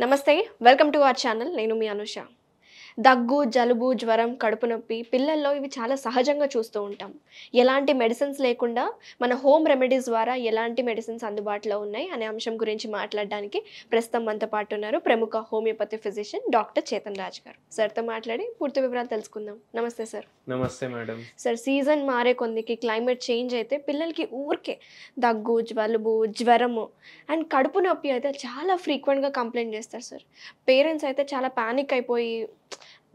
నమస్తే welcome to our channel నేను మీ అనుష దగ్గు జలుబు జ్వరం కడుపు నొప్పి పిల్లల్లో ఇవి చాలా సహజంగా చూస్తూ ఉంటాం ఎలాంటి మెడిసిన్స్ లేకుండా మన హోమ్ రెమెడీస్ ద్వారా ఎలాంటి మెడిసిన్స్ అందుబాటులో ఉన్నాయి అనే అంశం గురించి మాట్లాడడానికి ప్రస్తుతం మనతో పాటు ఉన్నారు ప్రముఖ homeopathy physician doctor Chetan Raj గారు సార్తో మాట్లాడి పూర్తి వివరాలు తెలుసుకుందాం నమస్తే సార్ నమస్తే మేడం సార్ సీజన్ మారే కొందికి క్లైమేట్ చేంజ్ అయితే పిల్లలకి ఊరికే దగ్గు జలుబు జ్వరము అండ్ కడుపు నొప్పి అయితే చాలా ఫ్రీక్వెంట్గా కంప్లైంట్ చేస్తారు సార్ పేరెంట్స్ అయితే చాలా పానిక్ అయిపోయి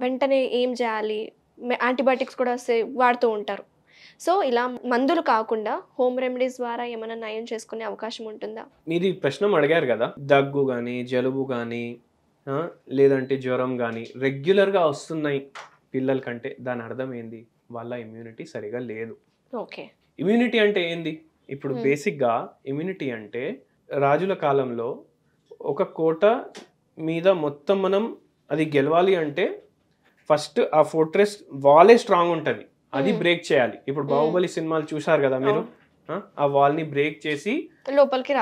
వెంటనే ఏం చేయాలి యాంటీబయాటిక్స్ కూడా వాడుతూ ఉంటారు సో ఇలా మందులు కాకుండా హోమ్ రెమెడీస్ ద్వారా ఏమైనా నయం చేసుకునే అవకాశం ఉంటుందా? మీరు ఈ ప్రశ్న అడిగారు కదా, దగ్గు కానీ జలుబు కానీ లేదంటే జ్వరం కానీ రెగ్యులర్గా వస్తున్నాయి పిల్లల కంటే, దాని అర్థం ఏంది? వాళ్ళ ఇమ్యూనిటీ సరిగా లేదు. ఓకే, ఇమ్యూనిటీ అంటే ఏంది? ఇప్పుడు బేసిక్గా ఇమ్యూనిటీ అంటే రాజుల కాలంలో ఒక కోట మీద మొత్తం మనం అది గెలవాలి అంటే ఫస్ట్ ఆ ఫోర్ట్రెస్ వాలే స్ట్రాంగ్ ఉంటుంది, అది బ్రేక్ చేయాలి. ఇప్పుడు బాహుబలి సినిమాలు చూసారు కదా మీరు, ఆ వాల్ ని బ్రేక్ చేసి లోపలికి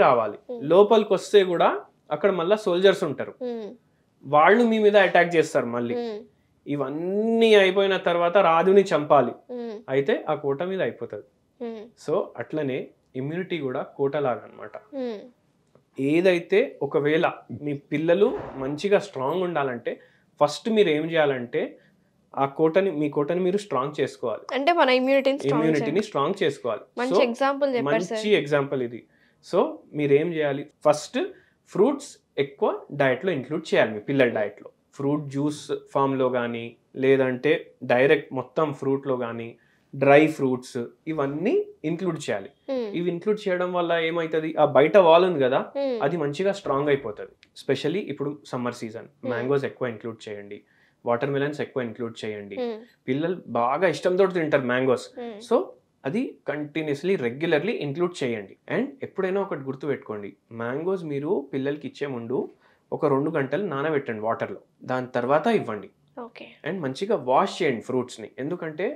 రావాలి. లోపలికి వస్తే కూడా అక్కడ మళ్ళీ సోల్జర్స్ ఉంటారు, వాళ్ళు మీ మీద అటాక్ చేస్తారు మళ్ళీ. ఇవన్నీ అయిపోయిన తర్వాత రాజుని చంపాలి, అయితే ఆ కోట మీద అయిపోతుంది. సో అట్లనే ఇమ్యూనిటీ కూడా కోటలాగా అన్నమాట. ఏదైతే ఒకవేళ మీ పిల్లలు మంచిగా స్ట్రాంగ్ ఉండాలంటే ఫస్ట్ మీరు ఏం చేయాలంటే మీ కోటని మీరు స్ట్రాంగ్ చేసుకోవాలి, అంటే మన ఇమ్యూనిటీని స్ట్రాంగ్ చేసుకోవాలి. మంచి ఎగ్జాంపుల్ ఇది. సో మీరు ఏం చేయాలి, ఫస్ట్ ఫ్రూట్స్ ఎక్కువ డయట్ లో ఇంక్లూడ్ చేయాలి మీ పిల్లల డయట్ లో. ఫ్రూట్ జ్యూస్ ఫామ్ లో కానీ లేదంటే డైరెక్ట్ మొత్తం ఫ్రూట్ లో కానీ డ్రై ఫ్రూట్స్ ఇవన్నీ ఇంక్లూడ్ చేయాలి. ఇవి ఇంక్లూడ్ చేయడం వల్ల ఏమైతుంది, ఆ బయట వాల్ ఉంది కదా అది మంచిగా స్ట్రాంగ్ అయిపోతుంది. స్పెషల్లీ ఇప్పుడు సమ్మర్ సీజన్, మ్యాంగోస్ ఎక్కువ ఇంక్లూడ్ చేయండి, వాటర్ మిలన్స్ ఎక్కువ ఇంక్లూడ్ చేయండి. పిల్లలు బాగా ఇష్టంతో తింటారు మ్యాంగోస్, సో అది కంటిన్యూస్లీ రెగ్యులర్లీ ఇంక్లూడ్ చేయండి. అండ్ ఎప్పుడైనా ఒకటి గుర్తు పెట్టుకోండి, మ్యాంగోస్ మీరు పిల్లలకి ఇచ్చే ముందు ఒక 2 గంటలు నానబెట్టండి వాటర్లో, దాని తర్వాత ఇవ్వండి. అండ్ మంచిగా వాష్ చేయండి ఫ్రూట్స్ని, ఎందుకంటే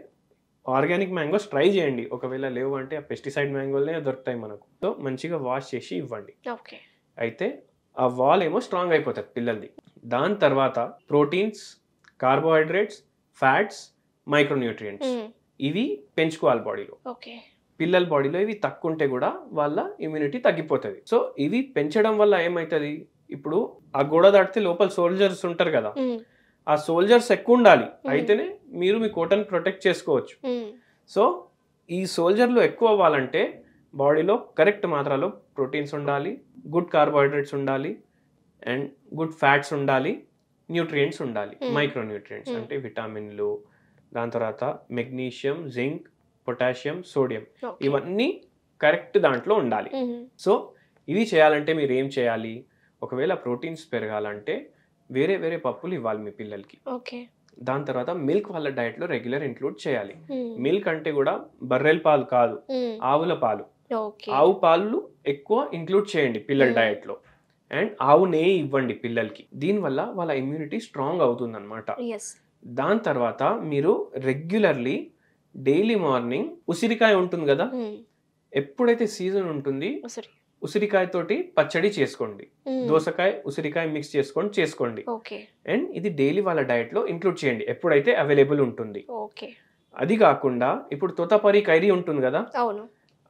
ఆర్గానిక్ మ్యాంగోస్ ట్రై చేయండి, ఒకవేళ లేవు అంటే ఆ పెస్టిసైడ్ మ్యాంగోలనే దొరుకుతాయి మనకు. సో మంచిగా వాష్ చేసి ఇవ్వండి, అయితే ఆ వాల్ ఏమో స్ట్రాంగ్ అయిపోతుంది పిల్లలది. దాని తర్వాత ప్రోటీన్స్, కార్బోహైడ్రేట్స్, ఫ్యాట్స్, మైక్రోన్యూట్రియంట్స్ ఇవి పెంచుకోవాలి బాడీలో. పిల్లల బాడీలో ఇవి తక్కువ ఉంటే కూడా వాళ్ళ ఇమ్యూనిటీ తగ్గిపోతుంది. సో ఇవి పెంచడం వల్ల ఏమవుతుంది, ఇప్పుడు ఆ గోడ దాటితే లోపల సోల్జర్స్ ఉంటారు కదా, ఆ సోల్జర్స్ ఎక్కువ ఉండాలి, అయితేనే మీరు మీ కోటను ప్రొటెక్ట్ చేసుకోవచ్చు. సో ఈ సోల్జర్లు ఎక్కువ అవ్వాలంటే బాడీలో కరెక్ట్ మాత్రలో ప్రోటీన్స్ ఉండాలి, గుడ్ కార్బోహైడ్రేట్స్ ఉండాలి, అండ్ గుడ్ ఫ్యాట్స్ ఉండాలి, న్యూట్రియంట్స్ ఉండాలి, మైక్రోన్యూట్రియంట్స్ అంటే విటమిన్లు, దాని తర్వాత మెగ్నీషియం, జింక్, పొటాషియం, సోడియం ఇవన్నీ కరెక్ట్ దాంట్లో ఉండాలి. సో ఇవి చేయాలంటే మీరు ఏం చేయాలి, ఒకవేళ ప్రోటీన్స్ పెరగాలంటే వేరే వేరే పప్పులు ఇవ్వాలి మీ పిల్లలకి. దాని తర్వాత మిల్క్ వాళ్ళ డయట్ లో రెగ్యులర్ ఇంక్లూడ్ చేయాలి. మిల్క్ అంటే కూడా బర్రెల పాలు కాదు, ఆవుల పాలు. ఆవు పాలు ఎక్కువ ఇంక్లూడ్ చేయండి పిల్లల డయట్ లో. అండ్ ఆవు నెయ్యి ఇవ్వండి పిల్లలకి, దీనివల్ల వాళ్ళ ఇమ్యూనిటీ స్ట్రాంగ్ అవుతుంది అనమాట. దాని తర్వాత మీరు రెగ్యులర్లీ డైలీ మార్నింగ్ ఉసిరికాయ ఉంటుంది కదా, ఎప్పుడైతే సీజన్ ఉంటుంది ఉసిరికాయ తోటి పచ్చడి చేసుకోండి, దోసకాయ ఉసిరికాయ మిక్స్ చేసుకోండి. అండ్ ఇది డైలీ వాళ్ళ డయట్ లో ఇంక్లూడ్ చేయండి ఎప్పుడైతే అవైలబుల్ ఉంటుంది. అది కాకుండా ఇప్పుడు తోతాపరి కైరీ ఉంటుంది కదా,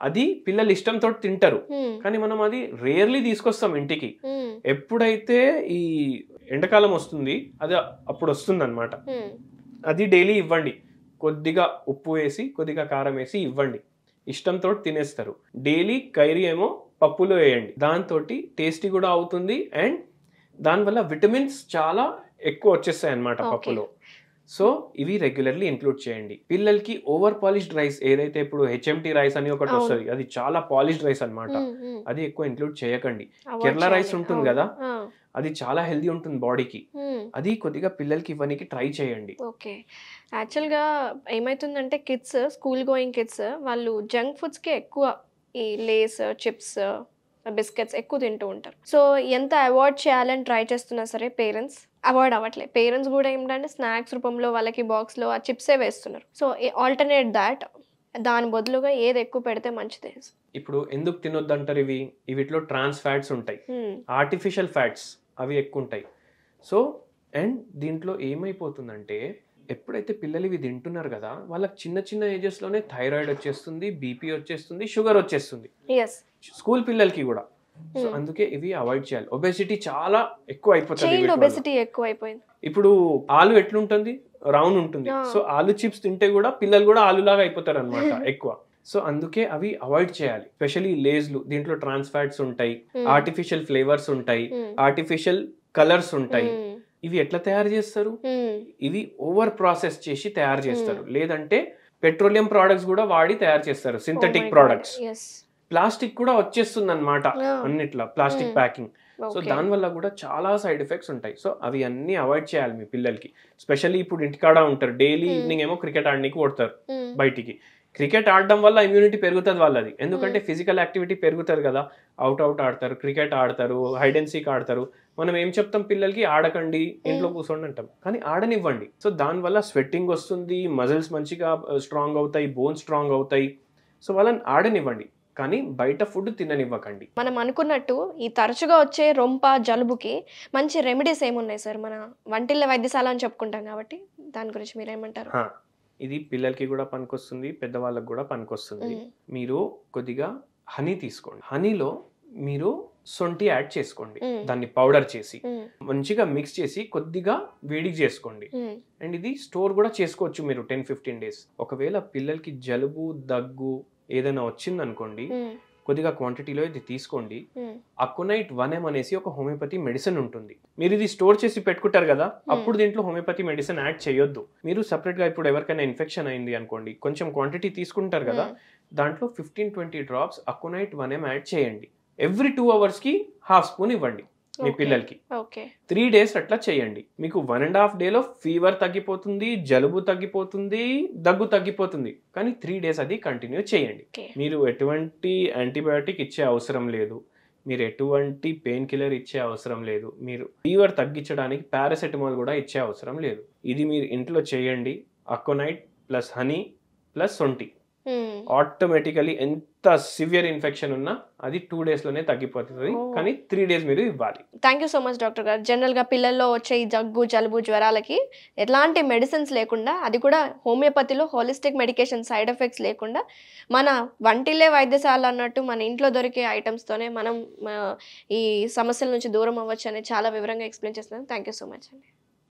అది పిల్లలు ఇష్టంతో తింటారు, కానీ మనం అది రేర్లీ తీసుకొస్తాం ఇంటికి. ఎప్పుడైతే ఈ ఎండాకాలం వస్తుంది అది అప్పుడు వస్తుంది అనమాట, అది డైలీ ఇవ్వండి. కొద్దిగా ఉప్పు వేసి కొద్దిగా కారం వేసి ఇవ్వండి, ఇష్టంతో తినేస్తారు. డైలీ కైరీ ఏమో పప్పులో వేయండి, దాంతో టేస్టీ కూడా అవుతుంది. అండ్ దానివల్ల విటమిన్స్ చాలా ఎక్కువ వచ్చేస్తాయి అన్నమాట పప్పులో. సో ఇవి రెగ్యులర్లీ ఇంక్లూడ్ చేయండి. పిల్లలకి ఓవర్ పాలిష్డ్ రైస్ ఏదైతే ఇప్పుడు హెచ్ఎంటీ రైస్ అని ఒకటి వస్తుంది, అది చాలా పాలిష్డ్ రైస్ అన్నమాట, అది ఎక్కువ ఇంక్లూడ్ చేయకండి. కేరళ రైస్ ఉంటుంది కదా, అది చాలా హెల్దీ ఉంటుంది బాడీకి, అది కొద్దిగా పిల్లలకి ఇవ్వడానికి ట్రై చేయండి. యాక్చువల్గా ఏమైతుందంటే కిడ్స్, స్కూల్ గోయింగ్ కిడ్స్ వాళ్ళు జంక్ ఫుడ్స్కి ఎక్కువ ఈ లేస్, చిప్స్, బిస్కెట్స్ ఎక్కువ తింటూ ఉంటారు. సో ఎంత అవాయిడ్ చేయాలని ట్రై చేస్తున్నా సరే పేరెంట్స్ అవాయిడ్ అవ్వట్లేదు. పేరెంట్స్ కూడా ఏంటంటే స్నాక్స్ రూపంలో వాళ్ళకి బాక్స్లో ఆ చిప్సే వేస్తున్నారు. సో ఆల్టర్నేట్ దాట్, దాని బదులుగా ఏది ఎక్కువ పెడితే మంచిది? ఇప్పుడు ఎందుకు తినొద్దు అంటారు, వీటిలో ట్రాన్స్ ఫ్యాట్స్ ఉంటాయి, ఆర్టిఫిషియల్ ఫ్యాట్స్. అవి ఎక్కువ ఉంటాయి. సో అండ్ దీంట్లో ఏమైపోతుందంటే ఎప్పుడైతే పిల్లలు ఇవి తింటున్నారు కదా, వాళ్ళకి చిన్న చిన్న ఏజెస్లోనే థైరాయిడ్ వచ్చేస్తుంది, బీపీ వచ్చేస్తుంది, షుగర్ వచ్చేస్తుంది స్కూల్ పిల్లలకి కూడా. సో అందుకే ఇవి అవాయిడ్ చేయాలి. ఒబెసిటీ చాలా ఎక్కువ అయిపోతుంది. ఇప్పుడు ఆలు ఎట్లుంటుంది, రౌండ్ ఉంటుంది. సో ఆలు చిప్స్ తింటే కూడా పిల్లలు కూడా ఆలులాగా అయిపోతారు అనమాట ఎక్కువ. సో అందుకే అవి అవాయిడ్ చేయాలి. స్పెషల్లీ లేజ్లు, దీంట్లో ట్రాన్స్ ఫ్యాట్స్ ఉంటాయి, ఆర్టిఫిషియల్ ఫ్లేవర్స్ ఉంటాయి, ఆర్టిఫిషియల్ కలర్స్ ఉంటాయి. ఇవి ఎట్లా తయారు చేస్తారు, ఇవి ఓవర్ ప్రాసెస్ చేసి తయారు చేస్తారు. లేదంటే పెట్రోలియం ప్రోడక్ట్స్ కూడా వాడి తయారు చేస్తారు, సింథటిక్ ప్రోడక్ట్స్. ప్లాస్టిక్ కూడా వచ్చేస్తుంది అనమాట అన్నిట్లా, ప్లాస్టిక్ ప్యాకింగ్. సో దానివల్ల కూడా చాలా సైడ్ ఎఫెక్ట్స్ ఉంటాయి. సో అవి అన్ని అవాయిడ్ చేయాలి మీ పిల్లలకి. స్పెషల్లీ ఇప్పుడు ఇంటికాడ ఉంటారు, డైలీ ఈవినింగ్ ఏమో క్రికెట్ ఆడడానికి కొడతారు బయటికి. క్రికెట్ ఆడడం వల్ల ఇమ్యూనిటీ పెరుగుతుంది వాళ్ళది, ఎందుకంటే ఫిజికల్ యాక్టివిటీ పెరుగుతుంది కదా. అవుట్ ఆడతారు, క్రికెట్ ఆడతారు, హైడ్ అండ్ సీక్ ఆడతారు. మనం ఏం చెప్తాం పిల్లలకి, ఆడకండి, ఇంట్లో కూర్చోండి అంటాం, కానీ ఆడనివ్వండి. సో దానివల్ల స్వెట్టింగ్ వస్తుంది, మజిల్స్ మంచిగా స్ట్రాంగ్ అవుతాయి, బోన్స్ స్ట్రాంగ్ అవుతాయి. సో వాళ్ళని ఆడనివ్వండి, కానీ బయట ఫుడ్ తిననివ్వకండి. మనం అనుకున్నట్టు ఈ తరచుగా వచ్చే రొంప, జలుబుకి మంచి రెమెడీస్ ఏమున్నాయి సార్? మన వంటిల్ల వైద్యశాల అని చెప్పుకుంటాం కాబట్టి దాని గురించి మీరేమంటారు? ఇది పిల్లలకి కూడా పనికొస్తుంది, పెద్దవాళ్ళకి కూడా పనికొస్తుంది. మీరు కొద్దిగా హనీ తీసుకోండి. హనీలో మీరు సొంటి యాడ్ చేసుకోండి, దాన్ని పౌడర్ చేసి మంచిగా మిక్స్ చేసి కొద్దిగా వేడి చేసుకోండి. అండ్ ఇది స్టోర్ కూడా చేసుకోవచ్చు మీరు 10-15 days. ఒకవేళ పిల్లలకి జలుబు, దగ్గు ఏదైనా వచ్చింది అనుకోండి, కొద్దిగా క్వాంటిటీలో ఇది తీసుకోండి. అకోనైట్ 1M అనేసి ఒక హోమియోపతి మెడిసిన్ ఉంటుంది. మీరు ఇది స్టోర్ చేసి పెట్టుకుంటారు కదా, అప్పుడు దీంట్లో హోమియోపతి మెడిసిన్ యాడ్ చేయొద్దు. మీరు సపరేట్ గా ఇప్పుడు ఎవరికైనా ఇన్ఫెక్షన్ అయింది అనుకోండి, కొంచెం క్వాంటిటీ తీసుకుంటారు కదా, దాంట్లో 15-20 drops అకోనైట్ 1M యాడ్ చేయండి. ఎవ్రీ 2 hours కి ½ స్పూన్ ఇవ్వండి మీ పిల్లలకి. 3 days అట్లా చేయండి. మీకు 1.5 days ఫీవర్ తగ్గిపోతుంది, జలుబు తగ్గిపోతుంది, దగ్గు తగ్గిపోతుంది. కానీ 3 days అది కంటిన్యూ చేయండి. మీరు ఎటువంటి యాంటీబయాటిక్ ఇచ్చే అవసరం లేదు, మీరు ఎటువంటి పెయిన్ కిల్లర్ ఇచ్చే అవసరం లేదు, మీరు ఫీవర్ తగ్గించడానికి పారాసెటమాల్ కూడా ఇచ్చే అవసరం లేదు. ఇది మీరు ఇంట్లో చేయండి. అకోనైట్ ప్లస్ హనీ ప్లస్ సొంటి, ఆటోమేటికలీ ఎంత సివియర్ ఇన్ఫెక్షన్ ఉన్నా అది 2 days లోనే తగ్గిపోతుంది. కానీ 3 days మీరు ఇవ్వాలి. Thank you so much doctor గారు. జనరల్ గా పిల్లల్లో వచ్చే ఈ జగ్గు, జలుబు, జ్వరాలకి ఎలాంటి మెడిసిన్స్ లేకుండా, అది కూడా హోమియోపతిలో హోలిస్టిక్ మెడికేషన్ సైడ్ ఎఫెక్ట్స్ లేకుండా, మన వంటిల్లే వైద్యశాల అన్నట్టు మన ఇంట్లో దొరికే ఐటమ్స్ తోనే మనం ఈ సమస్యల నుంచి దూరం అవ్వచ్చు అని చాలా వివరంగా ఎక్స్ప్లెయిన్ చేస్తున్నాను. థ్యాంక్ యూ సో మచ్ అండి.